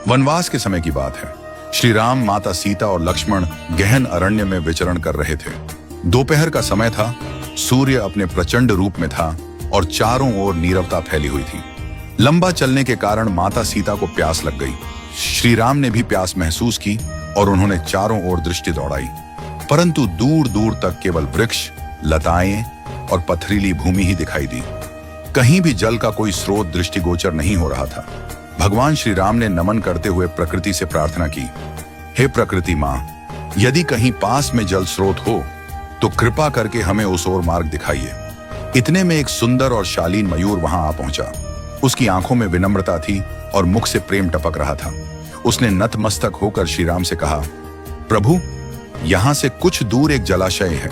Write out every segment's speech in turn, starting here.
वनवास के समय की बात है। श्री राम, माता सीता और लक्ष्मण गहन अरण्य में विचरण कर रहे थे। दोपहर का समय था, सूर्य अपने प्रचंड रूप में था और चारों ओर नीरवता फैली हुई थी। लंबा चलने के कारण माता सीता को प्यास लग गई। श्री राम ने भी प्यास महसूस की और उन्होंने चारों ओर दृष्टि दौड़ाई, परंतु दूर दूर तक केवल वृक्ष, लताएं और पथरीली भूमि ही दिखाई दी। कहीं भी जल का कोई स्रोत दृष्टिगोचर नहीं हो रहा था। भगवान श्री राम ने नमन करते हुए प्रकृति से प्रार्थना की, हे प्रकृति मां, यदि कहीं पास में जल स्रोत हो तो कृपा करके हमें उस ओर मार्ग दिखाइए। इतने में एक सुंदर और शालीन मयूर वहां आ पहुंचा। उसकी आंखों में विनम्रता थी और मुख से प्रेम टपक रहा था। उसने नतमस्तक होकर श्री राम से कहा, प्रभु, यहां से कुछ दूर एक जलाशय है।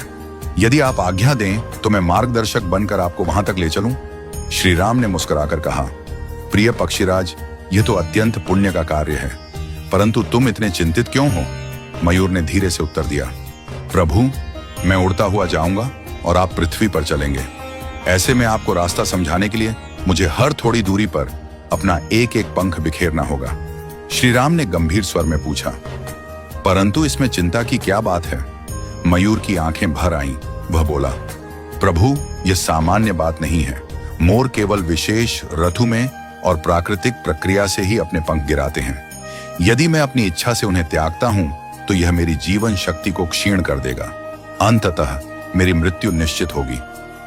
यदि आप आज्ञा दें तो मैं मार्गदर्शक बनकर आपको वहां तक ले चलूं। श्री राम ने मुस्कुराकर कहा, प्रिय पक्षीराज, यह तो अत्यंत पुण्य का कार्य है, परंतु तुम इतने चिंतित क्यों हो? मयूर ने धीरे से उत्तर दिया, प्रभु, मैं उड़ता हुआ जाऊंगा और आप पृथ्वी पर चलेंगे। ऐसे में आपको रास्ता समझाने के लिए मुझे हर थोड़ी दूरी पर अपना एक एक पंख बिखेरना होगा। श्री राम ने गंभीर स्वर में पूछा, परंतु इसमें चिंता की क्या बात है? मयूर की आंखें भर आईं। वह बोला, प्रभु, यह सामान्य बात नहीं है। मोर केवल विशेष ऋतु में और प्राकृतिक प्रक्रिया से ही अपने पंख गिराते हैं। यदि मैं अपनी इच्छा से उन्हें त्यागता हूं तो यह मेरी जीवन शक्ति को क्षीण कर देगा। अंततः मेरी मृत्यु निश्चित होगी।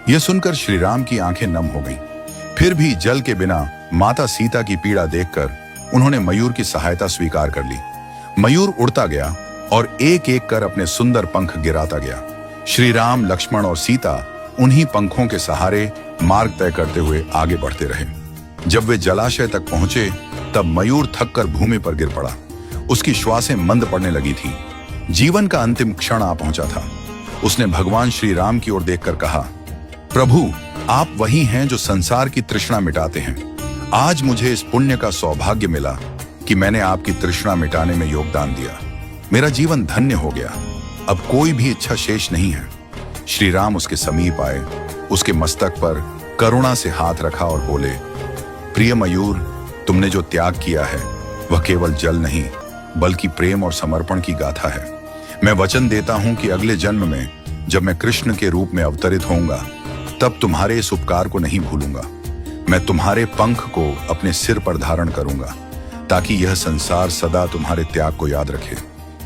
यह सुनकर श्री राम की आंखें नम हो गईं। फिर भी जल के बिना माता सीता की पीड़ा देखकर उन्होंने मयूर की सहायता स्वीकार कर ली। मयूर उड़ता गया और एक एक कर अपने सुंदर पंख गिराता गया। श्री राम, लक्ष्मण और सीता उन्हीं पंखों के सहारे मार्ग तय करते हुए आगे बढ़ते रहे। जब वे जलाशय तक पहुंचे तब मयूर थककर भूमि पर गिर पड़ा। उसकी श्वासें मंद पड़ने लगी थी। जीवन का अंतिम क्षण आ पहुंचा था। उसने भगवान श्री राम की ओर देखकर कहा, प्रभु, आप वही हैं जो संसार की तृष्णा मिटाते हैं। आज मुझे इस पुण्य का सौभाग्य मिला कि मैंने आपकी तृष्णा मिटाने में योगदान दिया। मेरा जीवन धन्य हो गया। अब कोई भी इच्छा शेष नहीं है। श्री राम उसके समीप आए, उसके मस्तक पर करुणा से हाथ रखा और बोले, प्रिय मयूर, तुमने जो त्याग किया है वह केवल जल नहीं बल्कि प्रेम और समर्पण की गाथा है। मैं वचन देता हूं कि अगले जन्म में जब मैं कृष्ण के रूप में अवतरित होऊंगा तब तुम्हारे इस उपकार को नहीं भूलूंगा। मैं तुम्हारे पंख को अपने सिर पर धारण करूंगा ताकि यह संसार सदा तुम्हारे त्याग को याद रखे।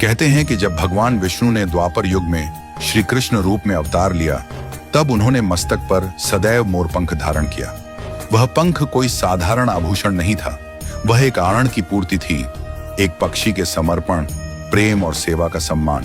कहते हैं कि जब भगवान विष्णु ने द्वापर युग में श्री कृष्ण रूप में अवतार लिया तब उन्होंने मस्तक पर सदैव मोरपंख धारण किया। वह पंख कोई साधारण आभूषण नहीं था, वह एक आनंद की पूर्ति थी, एक पक्षी के समर्पण, प्रेम और सेवा का सम्मान।